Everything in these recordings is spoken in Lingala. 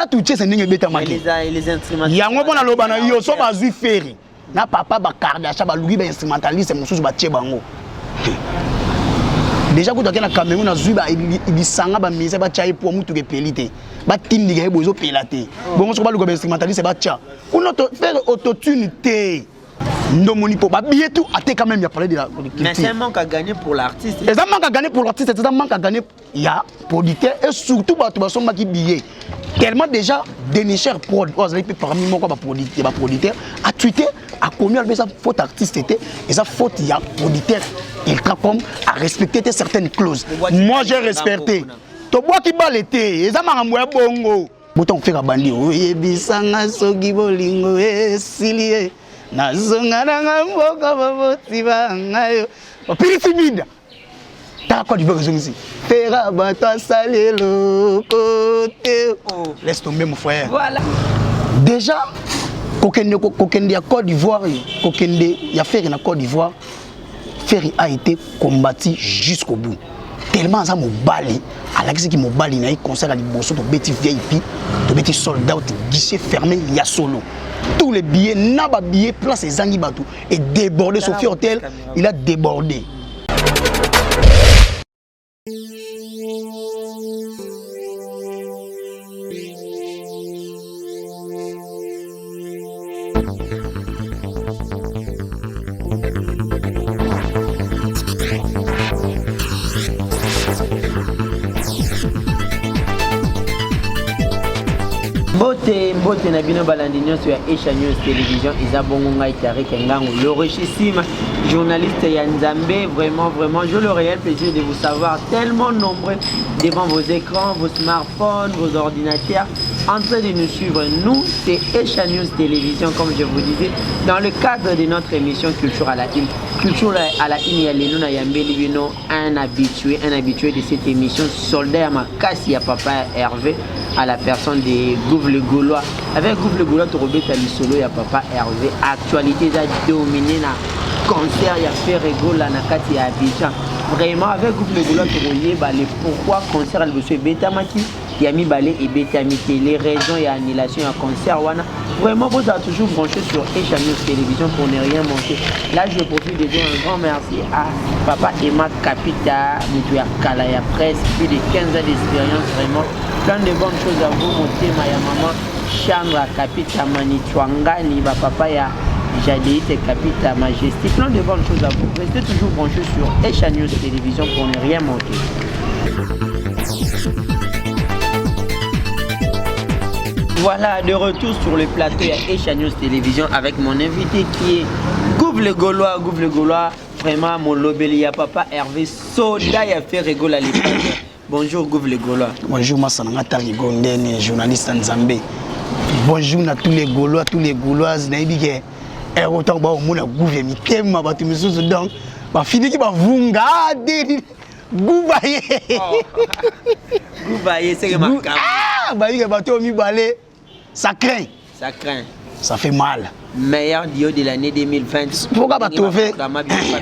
tala tu tchese ndenge beta maki les instruments yango bona lobana yo so bazui feri na papa ba Kardashian ba lugi ba instrumentaliste mususu ba tie bango déjà quand tu es na Cameroun na zui ba ibisanga ba mise ba tchai pour mutu ke pelite ba tindika e bozo pelate bongo so ba lugo ba instrumentaliste ba tcha kuna to faire autotune te ndomoni po ba bietu ate quand même il y a parlé de la culture. Mais c'est un manque à gagner pour l'artiste. C'est un manque à gagner pour l'artiste, c'est un manque à gagner il y a producteur et surtout ba to ba so maki billet. Tellement déjà dénicheur prod parmi moi quoi producteur a tweeté a commis ça faute artiste était et ça faute il y a producteur ultra comme à respecter certaines clauses. Moi j'ai respecté. To bois qui balete et ça m'a renvoyé bongo. Bouton faire bandi oye bisanga sogi bolingo silie na zonga na mboka baboti bangayo. Pirisimida. T'as quoi du beurre ici? Fera bato salé le côté. Laisse tomber mon frère. Voilà. Déjà, Kokende à Côte d'Ivoire, Kokende y a fait en Côte d'Ivoire, Ferry a été combattu jusqu'au bout. Tellement ça m'a bali, à la qui m'a bali, il y a un concert à l'Ibosso, de petit VIP, de petit soldat, de guichet fermé, il y a solo. Tous les billets, n'aba billets, place et zangi batou, et débordé, Sophie Hotel, il a débordé. Mbote na bino balandinyo sur Aisha News Télévision Isa Bongo Ngai Tarek Ngango le richissime journaliste Yanzambe vraiment je le réel plaisir de vous savoir tellement nombreux devant vos écrans, vos smartphones, vos ordinateurs en train de nous suivre. Nous c'est Aisha News Télévision comme je vous disais dans le cadre de notre émission Culture à la Une. Culture à la Une Yaleno na Yambeli Bino un habitué de cette émission soldat à Makasi à Papa Hervé à la personne de Gouv le Gaulois. Avec Gouv le Gaulois, tu rebelles à l'isolo, il y a Papa Hervé. Actualité, ça a dominé na concert, il y a fait rigolo à Nakati à Abidjan. Vraiment, avec Gouv le Gaulois, tu rebelles pourquoi concert, il y a Beta Maki, il y a mis balai et Beta Miki. Les raisons, il y a annulation, il y a concert. Vraiment, vous êtes toujours branché sur Aisha News Télévision pour ne rien manquer. Là, je profite de dire un grand merci à Papa Emma Capita, Moutoua Kalaya Presse, plus de 15 ans d'expérience, vraiment. Plein de bonnes choses à vous, Motema ya maman, Chandra Capita Manitwangani, Papa ya Jadéite Capita Majesté, plein de bonnes choses à vous. Restez toujours branchés sur Aisha News Télévision pour ne rien manquer. Voilà, de retour sur le plateau à Aisha News Télévision avec mon invité qui est Gouv le Gaulois, vraiment mon lobelia Papa Hervé Soda y a fait rigoler à l'époque. Bonjour Gouv le Gaulois. Bonjour Massananga Tari Gondene, journaliste en Zambie. Bonjour à tous les Gaulois, tous les Gauloises. Naïbike, et autant bah au monde Gouv et Mikem, ma batu misus donc, bah fini qui va vunga de Gouvaye. Gouvaye, c'est remarquable. Ah, bah il bateau mi balé, ça craint. Ça craint. Ça fait mal. Meilleur duo de l'année 2020. Pourquoi pas trouver?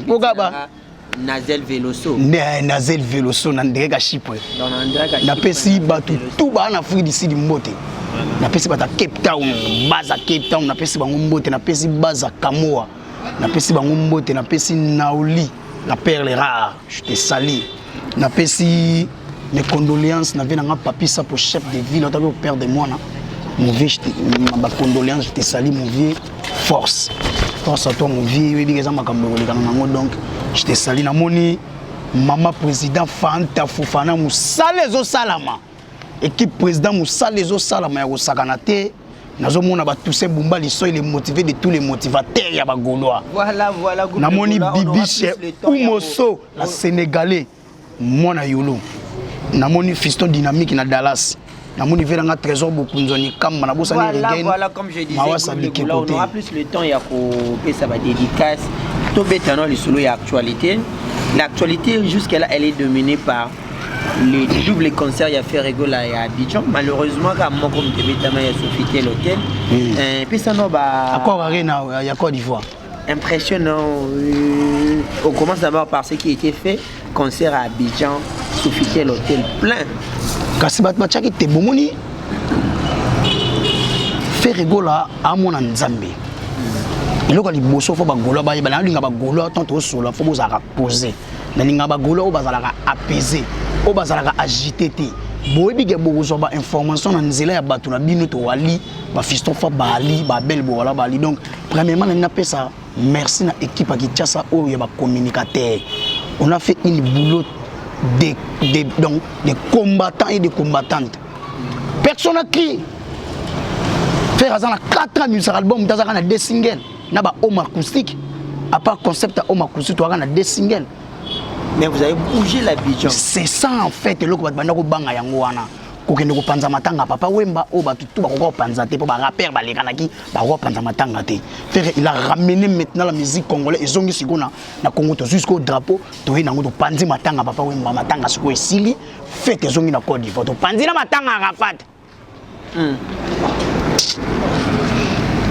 Pourquoi pas? Nazel Veloso. Nazel Veloso, Nandrega Chipre. Napesi batu tout bas en Afrique d'ici du Mbote. Napesi bata Cape Town, base à Cape Town, napesi bango Mbote, napesi base à Kamoa. Napesi bango Mbote, napesi Naoli, la perle rare. Je te salue. Napesi mes condoléances, n'avait pas papier ça pour chef de ville, on au père de moi. Mon vieux, ma condoléance, je te salue mon vieux, force. Force à toi mon vieux, donc je te salue. Namoni, maman président Fanta Fofana Moussale zo salama. Équipe président Moussale zo salama ya sakanate. Nazomona ba tous ces bumba liso il est motivé de tous les motivateurs ya ba Gaulois. Voilà. Namoni Bibiche Oumoso la Sénégalais. Mona yolo. Namoni fiston dynamique na Dallas. Namoni veranga trésor beaucoup nzoni kamba na bosa ni regen. Voilà comme je disais, on aura plus le temps ya ko ça va dédicace. To betano le solo ya actualité. L'actualité jusqu'à là elle est dominée par le double concert ya fait rigolo à Abidjan. Malheureusement comme moi comme Tebetama ya Sofitel l'hôtel. Puis ça no ba encore arena ya Côte d'Ivoire. Impressionnant. On commence d'abord par ce qui a été fait. Concert à Abidjan, Sofitel l'hôtel plein. Kasi bat bachaki te bomoni. faire rigola à mon Nzambe. Et là, quand il bosse, il faut bagolo, il y a bagolo, tant au sol, il faut vous poser. Il y a bagolo, il faut apaiser, il faut agiter. Boy big bozo ba information na nzela ya batu na bino to wali ba fiston fa bali ba bel bo wala bali. Donc premièrement na pesa merci na équipe qui tchasa o ya ba communicateur. On a fait une boulot donc des combattants et des combattantes. Personne n'a crié. Faire à 4 ans musical album dans un 2 singles na ba home acoustique à part concept home acoustique to na 2 singles. Mais vous avez bougé l'Abidjan. C'est ça en fait le ko banda ko banga yango wana ko kende ko panza matanga papa wemba o ba tout ba ko panza te po ba rapper ba lekanaki ba ko panza matanga te. Frère il a ramené maintenant la musique congolaise ezongi sikona na Congo to jusqu'au drapeau to ina ngo to panzi matanga papa wemba matanga siko esili fête ezongi na Côte d'Ivoire to panzi na matanga Arafat.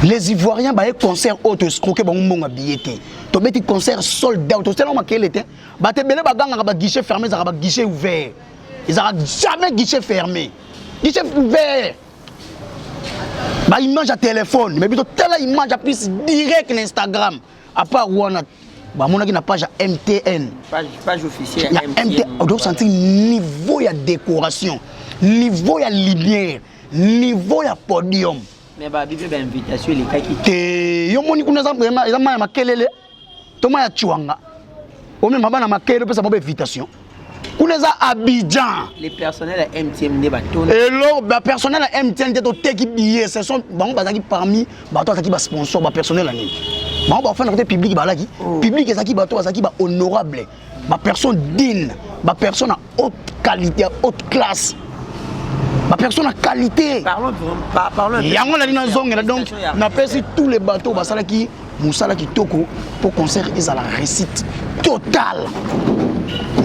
Les Ivoiriens ba concert auto escroquer ba mbonga billet. To beti concert sold out. To tellement maqué était. Ba te belé ba ganga ba guichet fermé, ça ba guichet ouvert. Ils aura jamais guichet fermé. Guichet ouvert. Ba image à téléphone, mais plutôt telle image à plus direct l'Instagram. À part Wana ba mon na page MTN. Page officielle MTN. On doit sentir niveau ya décoration, niveau ya lumière, niveau ya podium. Mais bah bibi ba invitation les cas qui te yo moni kuna za ma makelele to ma ya chiwanga o même bana makelele pesa mo invitation kuna za Abidjan les personnels à MTN ne ba tona et là ba personnel à MTN to teki billet ce sont bon bazaki parmi ba to azaki ba sponsor ba personnel ani ba ba faire côté public ba laki public ezaki ba to azaki ba honorable ba personne digne ba personne à haute qualité à haute classe. Ma personne a qualité. Parlons. Yango la ligne zone donc na pesi tous les bateaux basala qui musala qui toko pour concert ils à la réussite totale.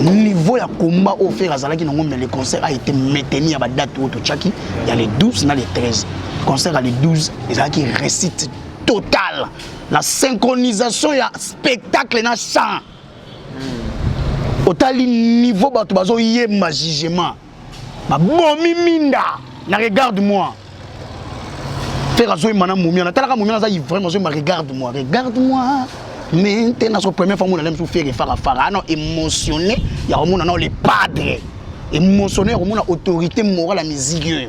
Niveau ya combat offert azala qui mais le concert a été maintenu à la date au Tchaki, il y a les 12 na les 13. Concert à les 12 ils a qui réussite totale. La synchronisation ya spectacle na chant. Otali niveau bateau bazo yema jugement. Ma bomi minda na regarde-moi. Faire azoy mana mumia na talaka mumia na za vraiment je me regarde-moi. Maintenant la première fois mon allem faire fara non émotionné, il y a mon non les padres. Émotionné, on a autorité morale la musique.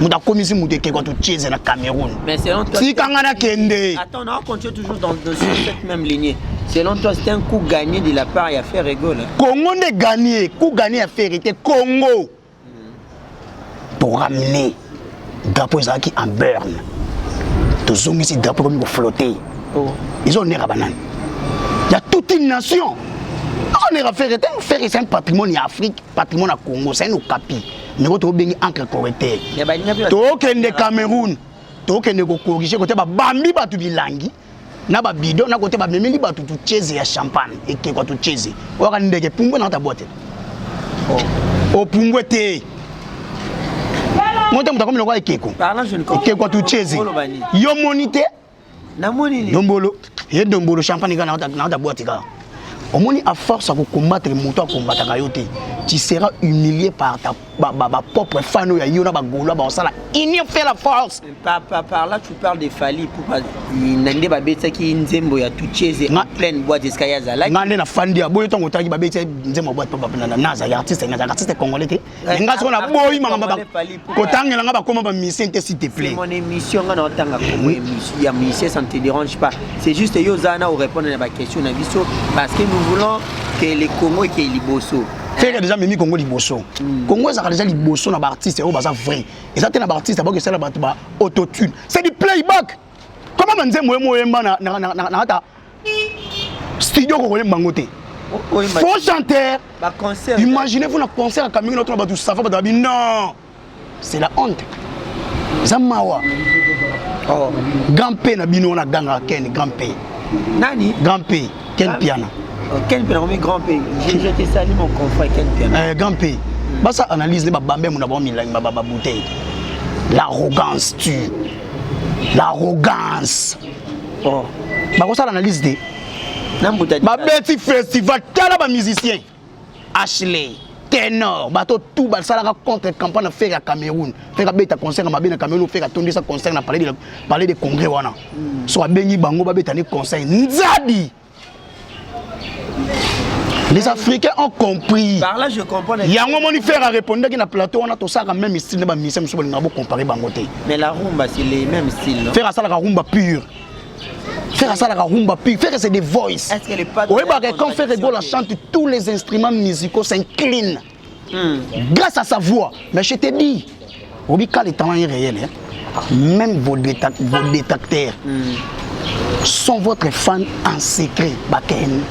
Muda komisi mudeke kwa tucheze na Cameroun. Mais selon toi si kangana kende. Attends, on continue toujours dans cette même lignée. Selon toi, c'est un coup gagné de la part à faire rigole. Congo ne gagné, coup gagné à faire était Congo. Pour ramener drapeau qui en burn. Tous ont ici drapeau comme flotter. Ils ont l'air à banane. Il y a toute une nation. On est à faire c'est un patrimoine en Afrique, patrimoine à Congo, c'est un okapi. Mais vous avez encre correcteur. Token de Cameroun, token de corriger côté bambi batu bilangi. Na ba bidon na côté ba memeli batu tu cheze ya champagne et que quoi tu cheze. Ora ndeke pumbo na ta boîte. O pumbo te. Monte mutakomi lokwa ekeko. Parlant je ne comprends. Ekeko tu cheze. Yo monité. Na monini. Dombolo. Et dombolo champagne na ta boîte ka. Au moins à force à combattre moto à combattre kayote. Tu seras humilié par ta propre fan ou yona ba golo ba osala. Il n'y a fait la force. Par là tu parles de Fali pour pas nande ba betsa ki nzembo ya tucheze en pleine boîte escaya za like. Ngande na fandi ya boyo tongo taki ba betsa nzembo boîte papa na naza ya artiste congolais te. Nga so na boyi manga ba kotangela nga ba koma ba mission te s'il te plaît. Mon émission nga na tanga comme émission ya mission ça ne te dérange pas. C'est juste Yozana ou répondre à ma question na biso parce que nous voulons que les Congo et que les Liboso. Faire déjà même Congo Liboso. Congo ça déjà Liboso na ba artiste o baza vrai. Et ça te na ba artiste ba que c'est la ba autotune. C'est du playback. Comment manze moyemba na ta studio ko koyemba ngote. Faux chanteur. Ba concert. Imaginez-vous un concert à Cameroun notre ba tout ça va non. C'est la honte. Zamawa. Oh, grand P na bino na ganga Ken grand P. Nani? Grand P, Ken Piana. Ken Piana, grand P. Je te salue mon confrère Ken Piana. Grand P. Bah ça analyse les babambé mon abon milang ba bouteille. L'arrogance tue. L'arrogance. Oh. Bah ça l'analyse de. Ba petit festival tala ba musicien. Ashley, ténor, bateau tout ba ça la contre campagne faire à Cameroun. faire beta concert na mabé na Cameroun faire attendre ça concert na parler de congrès wana so abengi bango ba beta ne concert nzadi. Les Africains ont compris. Par là je comprends. Yango moni faire à répondre que na plateau on a tout ça même style ba mission so ba comparer bango te. Mais la rumba c'est les mêmes styles non? Faire ça la rumba pure. Faire ça la rumba pure, faire c'est des voices. Est-ce qu'elle est pas? Oui, bah quand faire la chante, tous les instruments musicaux s'inclinent grâce à sa voix. Mais je te dis, quand le talent est réel, même vos détracteurs sont votre fan en secret. Baken,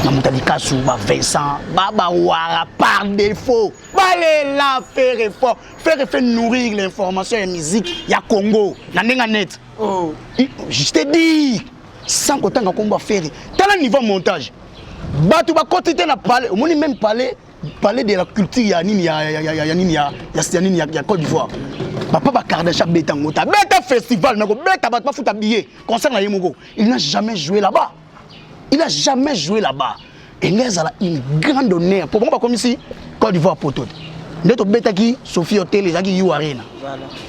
Mamoutalikasou, Vincent, Baba Ouara, par défaut. Allez là, faire effort nourrir l'information et la musique. Il y a Congo, il y a net. Oh. Je te dis, sans compter qu'on va faire, tel niveau montage. Tu vas continuer à parler, on même parler de la culture, il y a Côte d'Ivoire. Papa va Kardasha Beta Ngota, Beta Festival, Beta va pas foutre habillé, concert à Yemogo. Il n'a jamais joué là-bas. Il n'a jamais joué là-bas. Et il a une grande honneur. Pour moi, comme ici, Côte d'Ivoire pour tout. Nous bêta qui Sophie Hotel les qui you arena.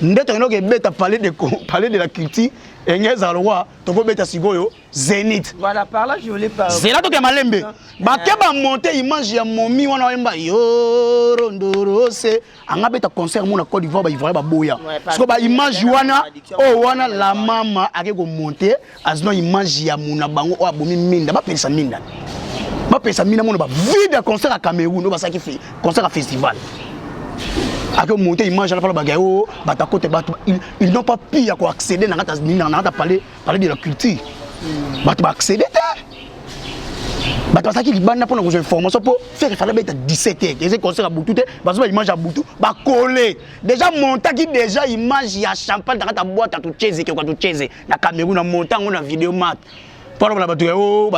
Nous bêta parler de la culture et nous allons to bêta sigoyo Zénith. Voilà par là je voulais pas. C'est là que malembe. Ba keba monter image ya momi wana wemba yo rondoro c'est anga bêta concert mon Côte d'Ivoire ba Ivoire ba boya. Parce que ba image wana oh wana la mama akeko monter azno image ya muna bango o abomi minda ba pesa minda. Ba pesa minda mon ba vide concert à Cameroun no ba ça qui fait concert à festival. Avec monter image à la bagaille, ils n'ont pas pu accéder à parler de la culture. Ils n'ont accéder. Parce qu'ils ont une information pour faire 17h. Ils ont concert à Boutou, ils ont image à Boutou, coller. Déjà monter qui déjà image il y a champagne dans ta boîte à tout chaise qui tout chaise. Na Cameroun monter on a vidéo mat. Par exemple, vidéo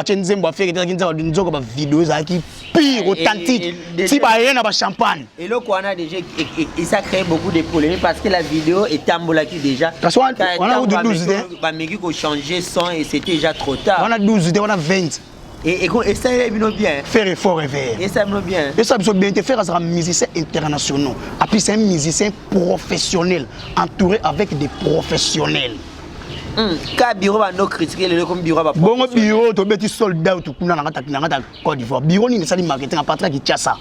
pire, authentique. Si rien n'a pas champagne. Et là, on a déjà, et ça crée beaucoup de polémiques parce que la vidéo est tamboulaki déjà. Parce qu'on a 12 idées. On a changé son et c'était déjà trop tard. On a 12 idées, on a 20. Et ça est bien. Faire effort et faire. Et ça est bien. Et ça est bien. Faire un musicien international. Et puis c'est un musicien professionnel, entouré avec des professionnels. Ka bureau va no critiquer le comme bureau va bon bureau to beti soldat to kuna na Côte d'Ivoire bureau ni sali marketing à partir qui tient ça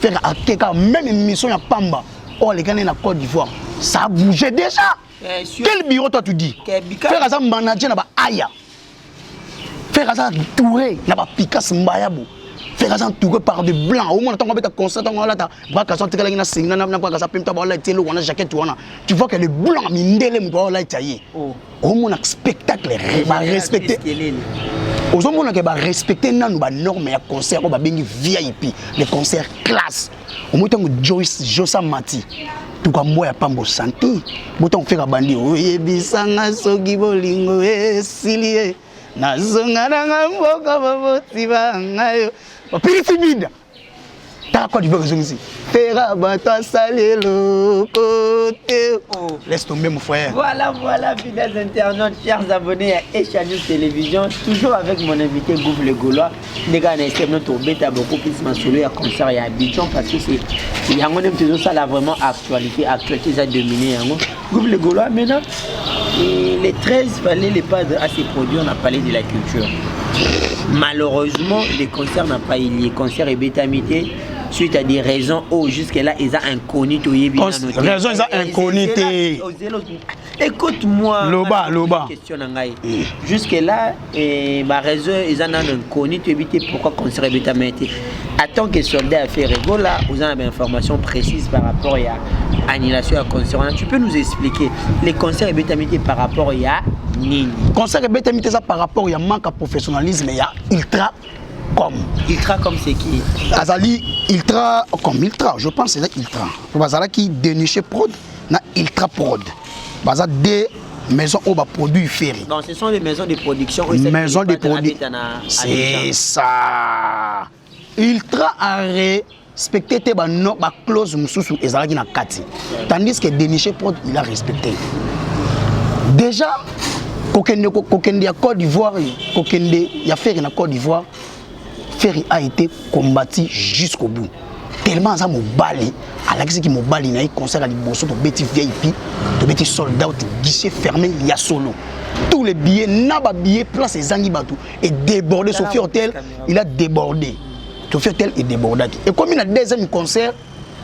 faire à même émission ya Pamba oh les gars na Côte d'Ivoire ça a bougé déjà quel bureau toi tu dis faire ça manager na ba aya faire ça touré na ba Picasse Mbayabo faire ça entouré par des blancs au moins tant qu'on concert on là ta baka sortir la na singa na baka ça pimta ba la telo wana jacket wana tu vois que les blancs mindele mbo la taillé au moins spectacle va respecter aux hommes qui va respecter nan ba norme ya concert ba bengi VIP les concerts classe au moins tango Josa Mati tout comme moi ya pambo santé boton faire bandi oyebisanga soki bolingo esilie nazonga nanga mboka babotiba ngayo Pirisimida. T'as quoi du beurre ici? Fera bata salelo côté. Laisse tomber mon frère. Voilà, fidèles internautes, chers abonnés à Asia News Télévision. Toujours avec mon invité Gouv le Gaulois. Les gars, on a notre bêta beaucoup plus masculin à concert et à Abidjan parce que c'est. Il y a un peu ça là vraiment actualité. Actualité, ça a dominé. Gouv le Gaulois maintenant. Et les 13 fallait les pas à ces produits, on a parlé de la culture. Malheureusement, les concerts n'ont pas eu lieu. Concert et bétamité suite à des raisons où jusque-là, ils ont inconnu. Raison, ils ont inconnu. Écoute-moi. Loba. Jusque-là, ma raison, ils ont inconnu. Tu évites pourquoi concert et bétamité. En tant que soldat à faire là, vous avez une information précise par rapport à annulation à concert. Tu peux nous expliquer les concerts et bétamité par rapport à Nini? Concert et bétamité, ça par rapport à manque de professionnalisme, il y a ultra. Ultra comme c'est qui? Azali ultra comme ultra, je pense c'est ultra. Bazala qui déniche prod na ultra prod. Bazala des maisons où va produire ferry. Donc ce sont des maisons de production. Maisons de production. C'est ça. Ultra a respecté ba clause mususu ezalaki na kati. Tandis que déniche prod il a respecté. Déjà kokende ya Côte d'Ivoire, kokende ya ferry na Côte d'Ivoire. Ferry a été combattu jusqu'au bout. tellement ça mobali alakisi ki mobali na concert à liboso to beti VIP to beti sold out guichet fermé ya solo tous les billets naba billets place ezangi batou et débordé Sophie Hotel il a débordé Sophie Hotel est débordé et comme il a deuxième concert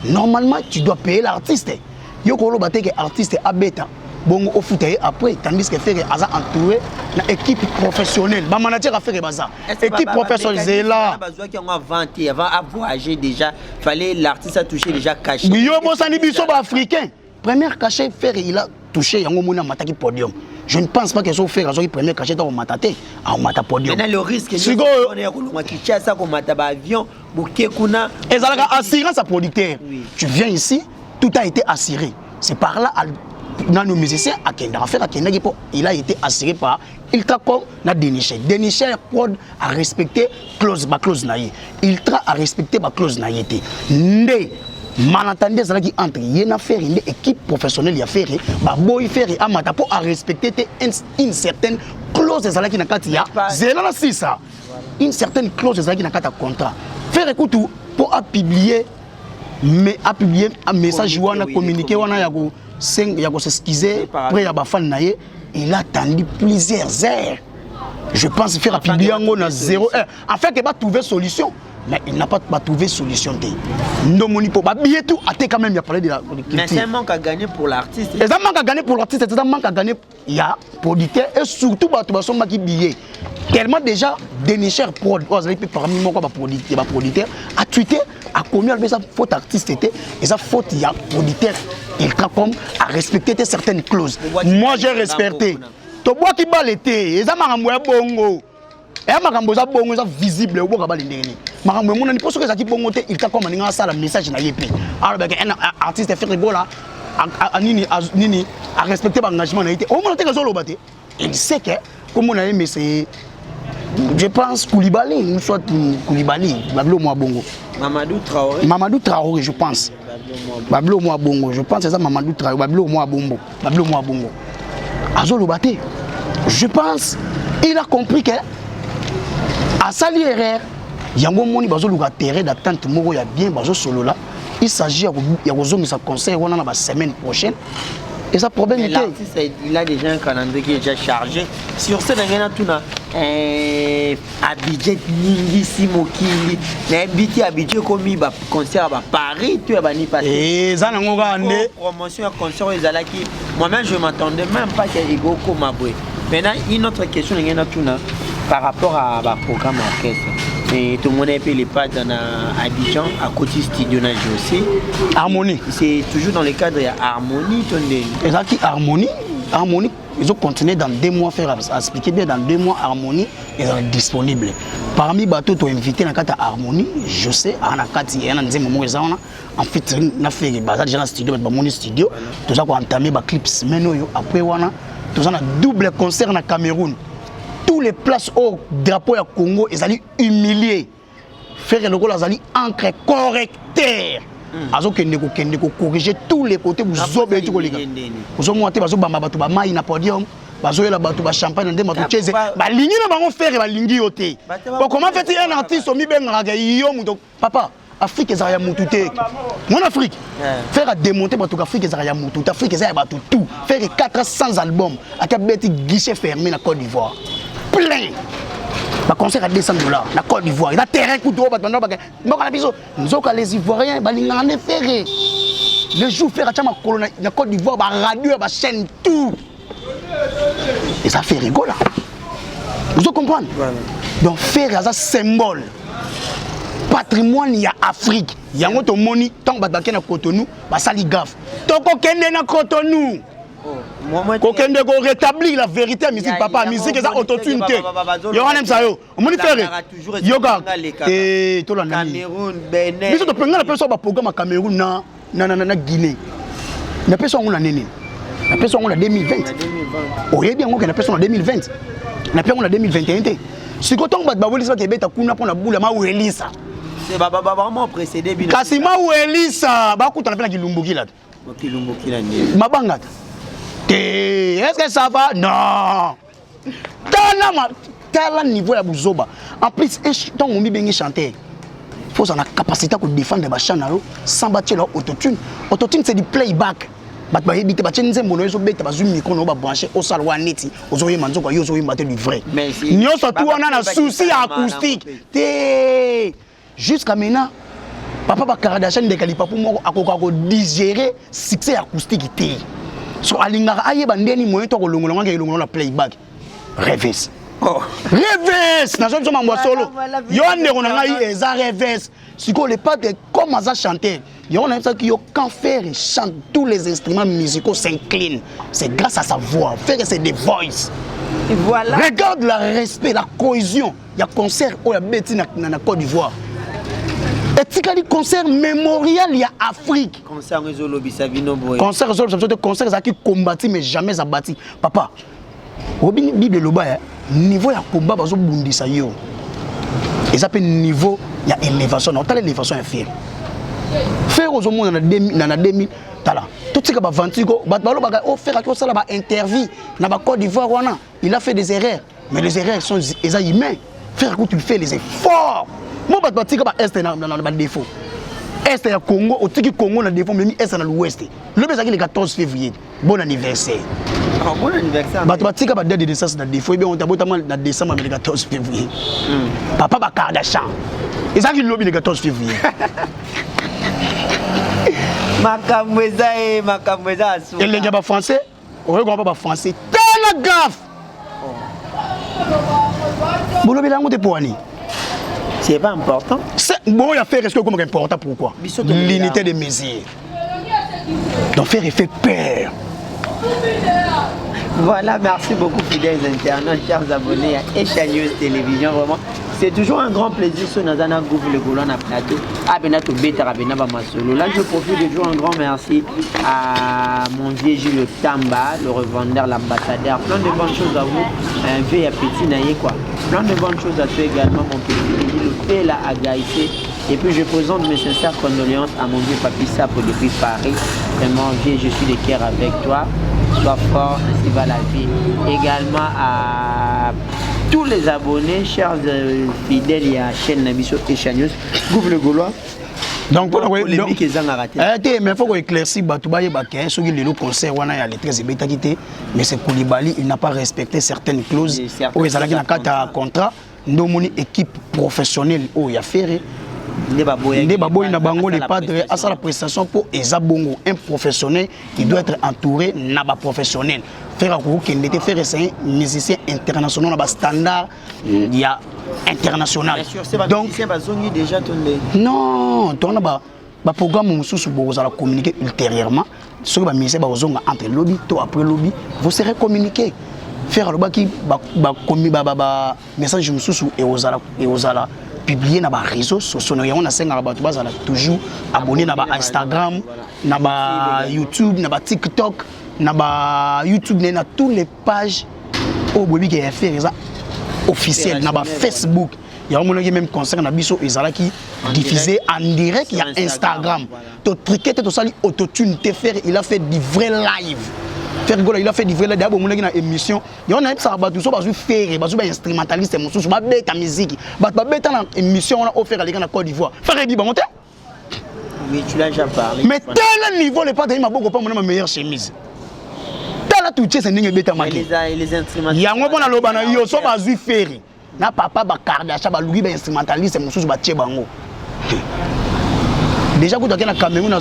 normalement tu dois payer l'artiste yo ko lo baté que artiste abeta bon au foot après tandis que faire asa entouré na équipe professionnelle ba manager a faire baza équipe professionnelle c'est là besoin qui ont inventé avant à voyager déjà fallait l'artiste a touché déjà caché yo bo sani biso ba africain premier cachet faire il a touché yango mona mataki podium je ne pense pas que so faire azo premier cachet dans mataté à mata podium maintenant le risque on est ko ki ça ko mata ba avion buke kuna ezalaka assurance à producteur tu viens ici tout a été assuré c'est par là dans nos musiciens à Kenda faire à Kenda il a été assuré par Ultracom na déniché prod a respecté clause naïe Ultra a respecté ba clause naïeté ndé malentendu ça qui entre yena faire une équipe professionnelle ya faire ba boy faire amata pour a respecter une certaine clause ça qui na kati ya zela na sisa une certaine clause ça qui na kata contrat faire écoute pour a publier mais a publier un message ou a communiqué wana ya ko il a s'excuser après ya ba fan naie il a attendu plusieurs heures je pense faire publier en 0 heure en fait il va trouver solution mais il n'a pas trouvé solution non moni pour ba billet tout a quand même il a parlé de la mais c'est un manque à gagner pour l'artiste c'est un manque à gagner pour l'artiste c'est un manque à gagner il y a producteur et surtout ba to ba son maki billet tellement déjà dénicher prod parmi moi quoi ba producteur a tweeté a commis avec sa faute artiste était et sa faute il y a producteur Ultracom a respecté certaines clauses moi j'ai respecté to bois qui balete eza makambo ya bongo et makambo za bongo za visible oboka balindeni makambo mona ni poso que ça qui bongo te Ultracom ninga sala message na yepi alors ben un artiste fait rigola nini a respecté l'engagement na été au moment que zolo baté il sait que comme on a aimé c'est je pense Koulibaly soit Koulibaly Bablo moi bongo Mamadou Traoré je pense Bablo moi bongo je pense c'est ça Mamadou Traoré Bablo moi bongo Azolo baté je pense il a compris que à sali erreur yango moni bazolo ka terrain d'attente moko ya bien bazo solo là il s'agit ya kozongi sa conseil wana na ba semaine prochaine et ça problème était il a déjà un calendrier qui est déjà chargé sur ce ngena tuna Abidjan Ningi Mokili na biti Abidjan komi ba concert ba Paris tu ba ni passé et ça nango gande promotion à concert ezalaki moi-même je m'attendais même pas qu'il Ego Komabwe maintenant une autre question ngena tuna par rapport à la programme orchestre et tout le monde a payé les pas dans Abidjan à côté studio na aussi Harmonie c'est toujours dans le cadre de Harmonie tonné et ça qui Harmonie ils ont continué dans 2 mois faire expliquer bien dans 2 mois Harmonie ils sont disponibles parmi bateau to invité na kata Harmonie je sais ana kati yana nzembo mo ezana en fait na fait bazar déjà dans studio ba moni studio tout ça ko entamer ba clips semaine yo après wana tout ça na double concert na Cameroun tous les places au drapeau ya Congo ils allaient humilier faire le rôle azali encre correcteur azo kende ko corriger tous les côtés vous zobe tu ko liga vous mo ate bazo bamba batu ba mai na podium bazo yela batu ba champagne ndema to cheze ba lingi na bango faire ba lingi yote bon comment fait un artiste o mi benga yo muto papa Afrique ezaya mutu te mon Afrique faire à démonter batu Afrique ezaya mutu Afrique ezaya batu tout faire 400 albums aka beti guichet fermé na Côte d'Ivoire plein ba concert à $200 na Côte d'Ivoire na terrain kuto ba banda ba mboka na biso nzoka les Ivoiriens ba lingana faire le jour faire à chama colonna na Côte d'Ivoire ba radio ba chaîne tout et ça fait rigoler vous comprenez donc faire ça symbole patrimoine ya Afrique yango to moni tant ba bakena Cotonou ba sali gaffe to ko kende na Cotonou kokende ko rétablir la vérité à musique papa musique ça autotune te yo wana msayo omoni faire yoga et to la Cameroun Benin biso to penga na peso ba programme à Cameroun na Guinée na peso ngona nene na peso ngona 2020 oyebi yango ke na peso na 2020 na peso ngona 2021 te siko tongo ba bolisa ke beta kuna pona bula ma welisa c'est baba vraiment précédé bino kasi ma welisa ba kuta na pena kilumbuki la kilumbuki la ni mabanga est-ce que ça va? Non. T'as la niveau ya buzoba. En plus, tant on mi bengi chanter. faut avoir la capacité de défendre les channels sans battre leur autotune. Autotune c'est du playback. Bat ba yebite ba tchenze mbono ezo beta ba zoom micro no ba brancher au salwa neti ozoye manzo kwa yo ozoye maté du vrai. Nyoso tout on a un souci acoustique. Té jusqu'à maintenant papa ba Kardashian de Kalipa pour moi akoka ko digérer succès acoustique té. So alingaka ayeba ndeni moyen to ko longola ngaka longola na playback. Rêves. Oh, Rêves, na zo mwa solo. Yo ndeko na ngai eza Rêves. Siko le pas de comme ça chanter. Yo on a ça qui quand faire et chante tous les instruments musicaux s'inclinent. C'est grâce à sa voix. Faire c'est des voices. Et voilà. Regarde le respect, la cohésion. Il y a concert au Beti na Côte d'Ivoire. Et tu as dit concert mémorial il y a Afrique. Concert Zolobi Savino Boy. Concert Zolobi, concert qui combattu mais jamais abattu. Papa. Robin Bible Loba niveau ya combat bazo bundisa yo. Et ça peut niveau il y a élévation, on t'a l'élévation inférieure. Faire aux hommes dans 2000 tala. Tout ce que ba ventigo, ba balo ba o faire que ça là ba interview na ba Côte d'Ivoire wana, il a fait des erreurs, mais les erreurs sont humains. Faire que tu fais les efforts. Moi ba batika ba est na ba défaut. Est ya Congo, au tiki Congo na défaut même est na l'ouest. Le bezaki le 14 février. Bon anniversaire. Ah, bon anniversaire. Ba batika ba date de naissance na défaut, bien on t'a botama na décembre le 14 février. Papa ba Kardashian. Et ça qui lobby le 14 février. Makamweza. Et les gars français, on regarde pas français. Telle gaffe. Bon lobby là on te poani. C'est pas important. Bon, il a fait rester comme important. Pourquoi? L'unité des mesures. Donc faire effet peur. Voilà, merci beaucoup fidèles internautes, chers abonnés à Aisha News Télévision. Vraiment, c'est toujours un grand plaisir sur Nazana Gouv le Golan à plateau. Abenato Beta Rabenaba Masolo. Là, je profite de jouer un grand merci à mon vieux Jules Tamba, le revendeur, l'ambassadeur. Plein de bonnes choses à vous. Un vieux petit naïe quoi. Plein de bonnes choses à toi également, mon petit Jules le fait là à Gaïté. Et puis je présente mes sincères condoléances à mon vieux Papi Sapo depuis Paris. Vraiment, vieux, je suis de cœur avec toi. Sois fort, ainsi va la vie. Également à tous les abonnés, chers fidèles à la chaîne Nabiso Aisha News, Gouv le Gaulois. Donc, pour les mecs qui ont raté. Mais il faut qu'on éclaircisse, ceux qui ont concert, mais c'est Koulibaly, il n'a pas respecté certaines clauses. Il y a un contrat, nous avons une équipe professionnelle qui a fait. Ndé baboy na bango les padres à la prestation pour Ezabongo, un professionnel qui doit être entouré naba professionnel. Faire que n'était faire un musicien international na standard il y a international. Donc déjà non, on a ba programme mususu bo za la communiquer ultérieurement. Ceux qui musicien ba ozonga entre lobby to après lobby, vous serez communiqué. Faire le baki ba message mususu et ozala publier na ba réseaux sociaux on a 5 rabattu bazala toujours abonné na ba Instagram na ba YouTube na ba TikTok na ba YouTube na tous les pages au bobi qui a fait ça officiel na ba Facebook il y a même concert na biso ezala qui diffusé en direct il y a Instagram to triquer to sali autotune te faire il a fait du vrai live. Il a fait du vrai là d'abord mon émission il y en a ça ba tout ça ba faire ba instrumentaliste mususu ba beta musique ba beta na émission on a offert les gars na Côte d'Ivoire faire bi ba monter mais tu l'as déjà parlé mais tel niveau le pas de ma boko pas mon meilleure chemise tel tout c'est ninge beta ma les instruments il y a un bon na loba na yo so ba faire na papa ba Kardashian ba louis ba instrumentaliste mususu ba tie bango déjà quand tu as Cameroun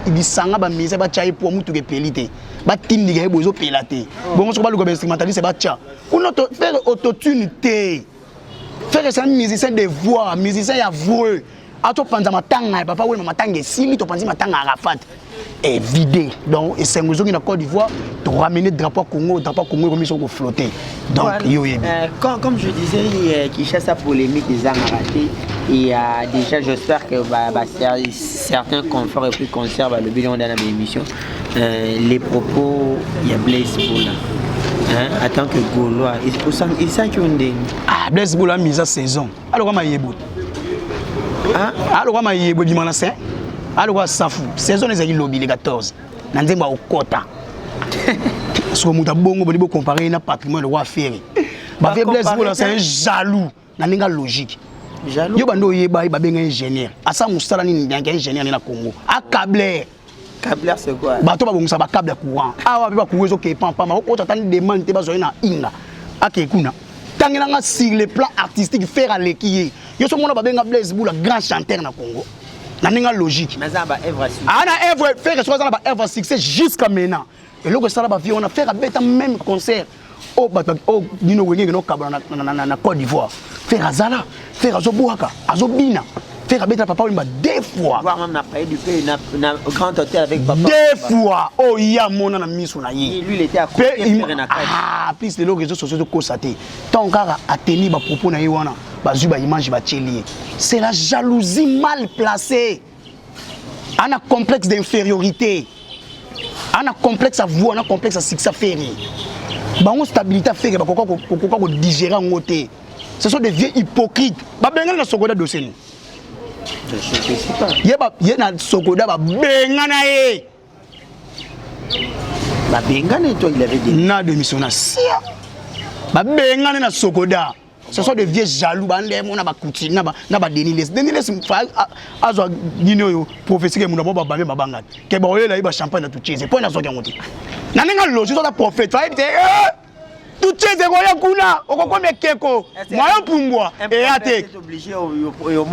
il sanga ba mise ba chai pour mutu ke pelite ba tindi ke bozo pelate bon so ba le instrumentaliste ba cha on faire autotune faire un musicien de voix musicien ya voix ato panza matanga papa we matanga sili to panzi matanga Arafat et vidé donc et c'est ngozo na Côte d'Ivoire to ramener drapeau Congo comme ils sont flotter donc comme je disais qui chasse sa polémique des raté et déjà j'espère que certains conforts et plus conservent le bilan de l'émission les propos il y a Blaise Boula en tant que Gaulois il s'inquiète Blaise Boula mise à saison alors comment il alors comment il est dimanche saint alors safu saison les lobby les 14 na nzemba okota so muta bongo boni comparer na patrimoine le roi Ferry ba Blaise Boula c'est un jaloux na ninga logique Jaloux. Yo bando yeba ba benga ingénieur. Asa musala ni ndanga ingénieur na Congo. A câbleur. Câbleur c'est quoi? Bato ba bongisa ba câble courant. Awa ba courant zo ke pampa ma ko tata demande te ba zo na inga. Ake kuna. Tangela sur le plan artistique faire à l'équier. Yo so mona ba benga Blaise Boula grand chanteur na Congo. Na ninga logique. Mais ça ba œuvre succès. Ana œuvre faire so za ba œuvre succès jusqu'à maintenant. Et loko sala ba vie on a faire beta même concert. Oh bato oh dino wenge no kabana na Côte d'Ivoire. Faire azala, faire azobuaka, azobina. Faire beta papa Wemba 2 fois. Voir même na paye du pays na grand hôtel avec papa. 2 fois. Oh ya mona na miso na ye. Lui il était à côté faire na cage. Ah, plus les réseaux sociaux ko saté. Tant kara a tenu ba propos na ye wana. Ba zu ba image ba tchélier. C'est la jalousie mal placée. On a complexe d'infériorité. On a complexe à vous, on a complexe à succès faire. Bango stabilité faire ba ko digérer ngoté. Ce sont des vieux hypocrites. Ba benga na sokoda dossier. Je sais pas. Ye na sokoda ba benga na ye. Ba benga ne toi il avait dit. Na démission na sia. Ba benga na sokoda. Ce sont des vieux jaloux ba ndemo na ba kuti na ba Deniles. Deniles fa azo nino yo prophétie ke munabo ba ba banga. Ke ba oyela ba champagne na tucheze. Po na soki ngoti. Na ninga loji to la prophète fa ite tucheze ko ya kuna okoko mekeko. Moyo pumbwa e ate.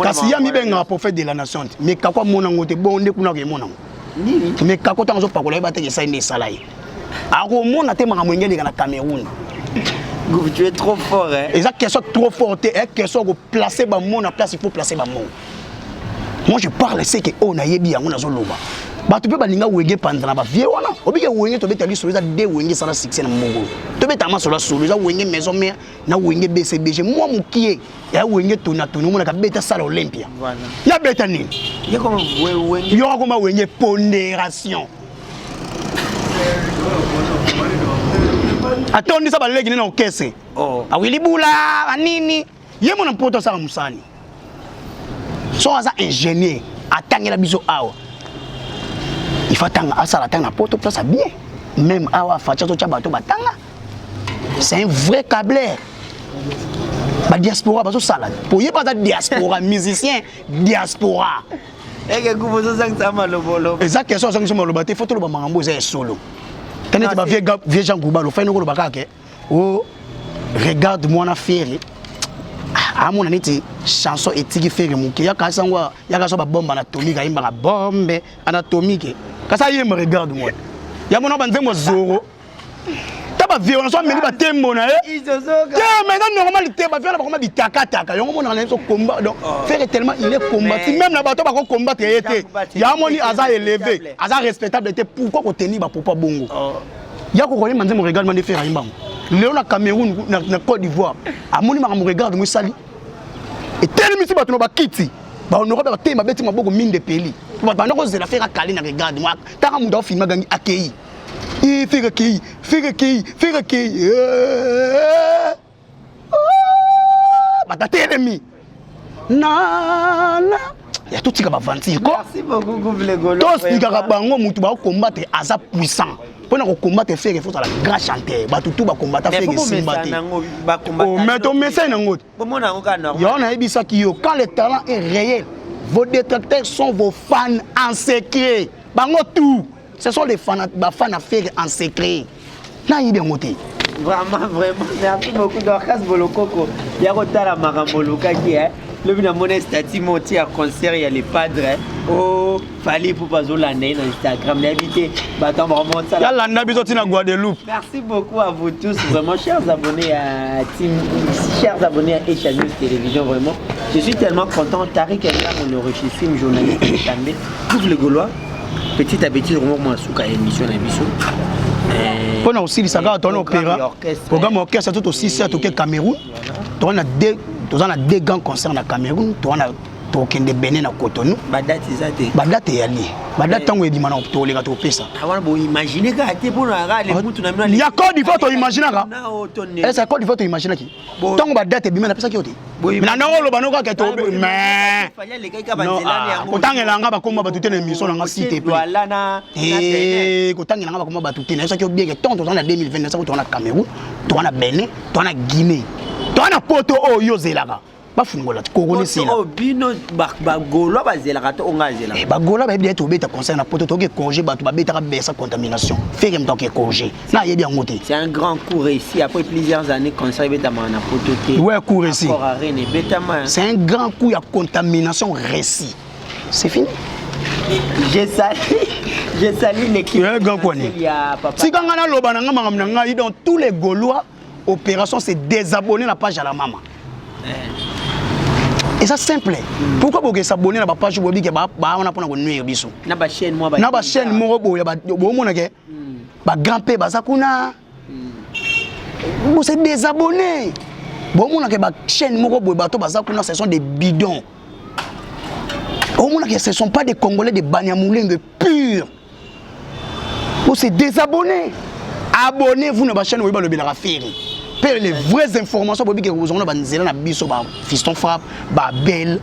Kasi ya mi benga prophète de la nation. Mais kakwa mona ngote bonde kuna ke mona. Nini? Mais kakwa tanzo pakola ba te ke sa inde salai. Ako mona te manga mwengeli na Cameroun. Tu es trop fort, hein? Et ça, question trop forte, et question de placer ba mon à place, il faut placer ba mon. Moi, je parle, c'est que on a yebi, on a zoloba. Bah, tu peux pas linga wenge pendant ba vie, wana. Obi wenge to beta li solo za de wenge ça la succès na mongo. To beta ma solo solo za wenge maison mère, na wenge BCBG. Moi mukie, ya wenge tona tona mona ka beta sala Olympia. Voilà. Ya beta ni. Il y a comme wenge. Il y aura comme wenge pondération. Atondi sa balegi nina okese. Oh. Awili bula anini. Ye mona poto sa musani. So aza ingénieur atangela biso awa. Il faut tanga asala tanga poto place bien. Même awa facha to bato batanga. C'est un vrai câbleur. Ba diaspora baso sala. Pour ye pas diaspora musicien diaspora. Et que vous vous sentez ça mal au bolo. Exact question ça que le baté photo le mangambo c'est solo. Tenez tu vas vieux Jean Gouba le fait no ko bakake. Oh regarde-moi na faire. Ah mon aniti chanson etiki faire muke ya kasangwa ya kaso ba bombe anatomique ayimba ka bombe anatomique. Kasa yema regarde-moi. Ya mona ba nzemo zoro. Taba vieux on so meli ba tembo na eh. Mais non normalité ba faire ba comme bitaka taka. Yo mona na so combat donc faire tellement il est combattu même na bato ba ko combattre été. Ya moni aza élevé, aza respectable était pourquoi ko tenir ba papa bongo. Ya ko koni manze mo regarde man de faire ayimba. Léon na Cameroun na Côte d'Ivoire. Amoni ma mo regarde mo sali. Et tellement si bato no ba kiti. Ba honore ba tema beti maboko mine de peli. Ba banda ko zela faire kali na regarde moi. Taka mu da filma gangi akei. Et faire qui na ya tout tika ba vantir ko. Merci beaucoup Goublegolo. Tous tika bango mutu ba combattre aza puissant. Pona ko combattre faire faut la grand chanteur ba tout ba combattre faire simbaté. Oh mais ton message nango. Bomona ngoka normal. Yo na ebisa ki yo quand le talent est réel, vos détracteurs sont vos fans en secret. Bango tout. Ce sont les fans à faire en secret. Là, il est monté. Vraiment. Merci beaucoup Dorcas Bolokoko. Il y a Rotala Maramboloka qui est. Le vina mon statut monté à concert, il y a les padres. Oh, fallait pour pas l'année dans Instagram. L'invité, Batam remonte ça. Guadeloupe. Merci beaucoup à vous tous, vraiment, chers abonnés à Team, chers abonnés à Asia News Télévision, vraiment. Je suis tellement content. Tariq Enga, mon enrichissime journaliste de Couvre le Gaulois. Petit à petit, moi, souka émission d'émission. On a aussi les sagas dans l'opéra. Programme orchestre tout aussi c'est au Cameroun. On a deux grands concerts au Cameroun. On a token de Bénin à Cotonou. Badate izate. Badate yali. Badate tango edi mana to le gato pesa. Awana bo imaginer ka ate pour na les mutu na mina. Ya Côte d'Ivoire to imaginer ka. Est-ce Côte d'Ivoire to imaginer ki? Tango badate bima na pesa ki oti. Na na lo banoka ke to mais. Kotangela nga ba komba batute na émission na cité pe. Voilà na. Kotangela nga ba komba batute na ça ki bien que tant to na 2029 ça to na Cameroun, to na Bénin, to na Guinée. To na poto o yo zelaka. bafungola corona sila bino bagolo bazelaka to ongazela bagola ba bien to beta conseil na poto to ke congé bato ba beta ka besa contamination faire même temps que congé na yebi yango te. C'est un grand coup réussi après plusieurs années conseil beta na poto te. Ouais, coup réussi. C'est un grand coup ya contamination réussi. C'est fini. J'ai sali l'équipe. Ouais, grand quoi ni. Si quand on a loba na ngam na ngai dans tous les Gaulois opération c'est désabonner la page à la maman. Et ça simple. Pourquoi vous s'abonner à la page web qui ba on a pas na nuire biso. Na ba chaîne moi ba. Na ba chaîne mo bo ya ba mona ke. Ba grand-père bazakuna. Vous c'est désabonner. Bon mona ke ba chaîne mo bo bato bazakuna ce sont des bidons. Au moins ce ne sont pas des Congolais de Banyamulenge purs. Vous c'est désabonner. Abonnez-vous à la chaîne web le Rafiri. Les vraies informations pour que vous avez besoin de Fiston Frappe, Belle,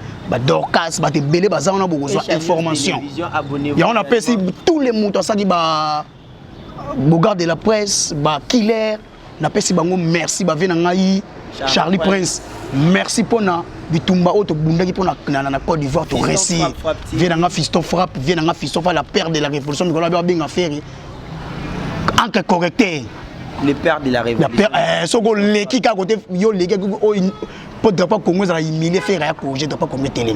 Dorcas, Belle, on a besoin d'informations. Et on appelle tous les moutons ça qui ba Bogard de la presse, Killer, on appelle si bango merci ba venangai Charlie Prince. Merci pour na bitumba auto bundaki pour na Côte d'Ivoire to récit. Venanga Fiston Frappe, venanga Fiston Frappe la père de la révolution de Colombie bien affaire. Encre correcteur. Le père de la révolution. Soko leki ka côté yo leki pour pas Congo ça humilier faire à cause de pas comme télé.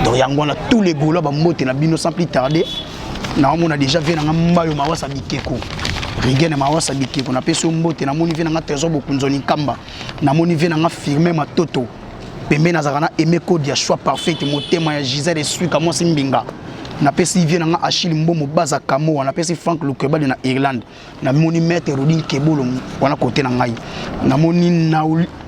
Donc yango na tous les Gaulois ba moté na bino sans plus tarder. Na on a déjà vu na mbayo mawasa bikeko. Rigene mawasa bikeko na peso mbote na moni vi na trésor bokunzoni kamba. Na moni vi na firmer matoto. Pembe na zakana emeko dia choix parfait motema ya Gisèle et Sui kamo simbinga. Na pesi vient na Achille Mbomo baza kamo na pesi Frank Lukeba na Irlande na moni maître Rodin Kebolo wana côté na ngai na moni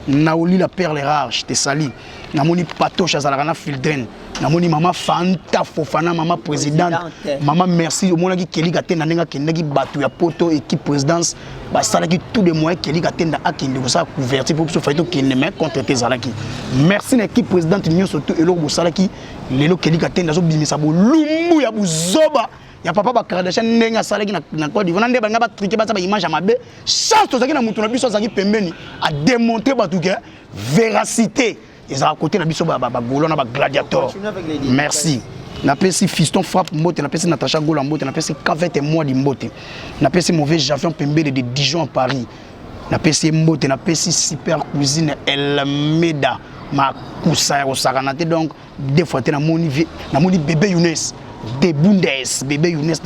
nauli la perle rare je te sali na moni patoche azalaka na Fildren na moni mama Fanta Fofana mama présidente mama merci au mona ki Keli Katenda nenga kendaki batu ya poto équipe présidence ba salaki tout de moyens Keli Katenda akinde ko sa couverture pour se faire to kende mais contre tes zalaki merci l'équipe présidente nyo surtout elo bo salaki lelo Keli Katenda zo bimisa bo lumbu ya buzoba ya papa ba Kardashian nenga salaki na Côte d'Ivoire ndé banga ba triquer ba image mabe chance to zaki na mutu na biso zaki pembeni a démontrer ba tout que véracité ils ont à côté na biso ba Gaulois na ba gladiateur merci na pesi Fiston Frappe mbote na pesi Natacha Gola mbote na pesi Cavette moi di mbote na pesi mauvais Javion Pembele de Dijon à Paris na pesi mbote na pesi super cuisine Elmeda ma kusa au saranate donc deux fois na moni bébé Younes de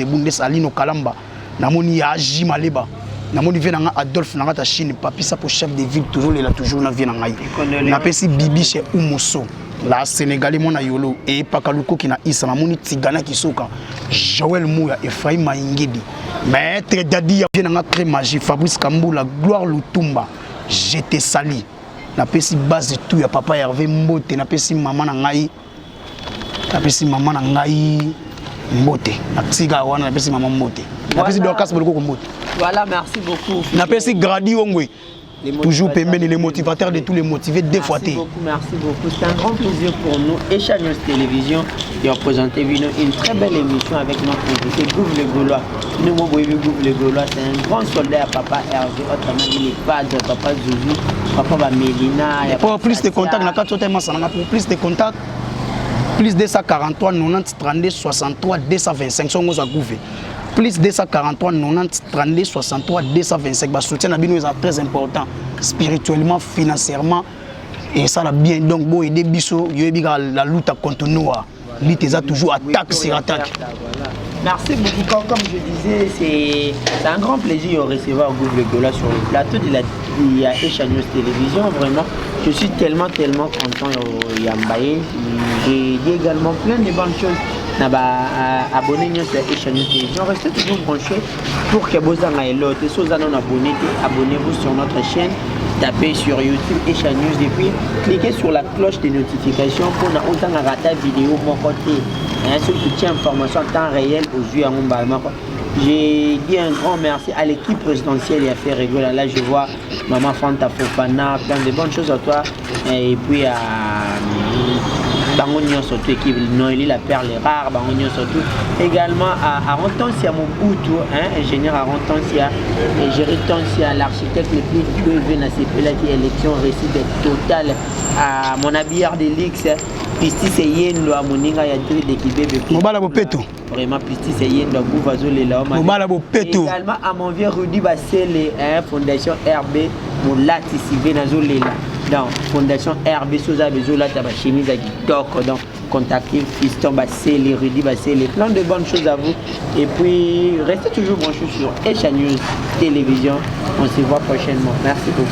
Bundes Alino Kalamba na moni Aji Maleba na moni venanga Adolphe nanga ta Chine papi ça pour chef de ville toujours là toujours na vient ngai na pesi Bibi chez Oumosso la Sénégalais mona yolo et Pakaluko qui na Issa na moni Tigana Kisoka Joël Mouya Ephraim Maingedi maître Dadi vient nanga très magie Fabrice Kamboula Gloire Lutumba j'étais sali na pesi base tout ya papa Hervé Mbote na pesi maman na ngai Mbote na tsiga wana na pesi maman Mbote na pesi Dorcas Boloko Mbote. Voilà, merci beaucoup. Na pesi Gradi Ongwe toujours pembeni les motivateurs de tous les motivés deux fois. Merci beaucoup. C'est un grand plaisir pour nous et Aisha News Télévision qui a présenté une très belle émission avec notre invité Gouv le Gaulois. Nous Gouv le Gaulois, c'est un grand soldat à papa Hervé, autrement il est pas de papa Zouzou, papa Mélina. Pour plus de contacts, pour plus de contacts, plus 243 90 32 63 225 sont aux Gouvé. Plus 243 90 32 63 225. Le soutien à Bino est très important spirituellement, financièrement et ça l'a bien. Donc bon aider Bisso, la lutte contre nous. Lutte est toujours attaque sur attaque. Merci beaucoup. Comme je disais, c'est un grand plaisir de recevoir Gouv le Gaulois sur le plateau de la Aisha News Télévision. Vraiment, je suis tellement content de Yambaye. J'ai dit également plein de bonnes choses. Abonnez-vous sur Aisha News Télévision. Restez toujours branchés pour que vous ayez l'autre. Si vous êtes abonné, abonnez-vous sur notre chaîne. Tapez sur YouTube Aisha News et puis cliquez sur la cloche de notification pour ne pas rater vidéo mon côté. Ce petit information en temps réel aux yeux à mon balma. J'ai dit un grand merci à l'équipe présidentielle et à faire rigoler. Là je vois Maman Fanta Fofana, plein de bonnes choses à toi et puis à Bangonio surtout équipe Noélie la perle rare, Bangonio surtout. Également à Rontonsia Mobutu, ingénieur à Rontonsia, et Géritonsia, l'architecte le plus doué dans ces pays qui élection réussite totale à mon habillard de l'X, Pistis et Yendo à Moninga Yadri d'équipe. Mobala Bopeto. Vraiment Pistis et Yendo à Bouvazole là. Mobala Bopeto. Également à mon vieux Rudy Bassele, Fondation RB, mon lati Sivé Nazole là. Donc, Fondation RB Sosa Bezola Taba chemise à Kitoko. Donc, contactez Fiston Bassele, Rudy Bassele, plein de bonnes choses à vous. Et puis, restez toujours branchés sur Asia News Télévision. On se voit prochainement. Merci beaucoup.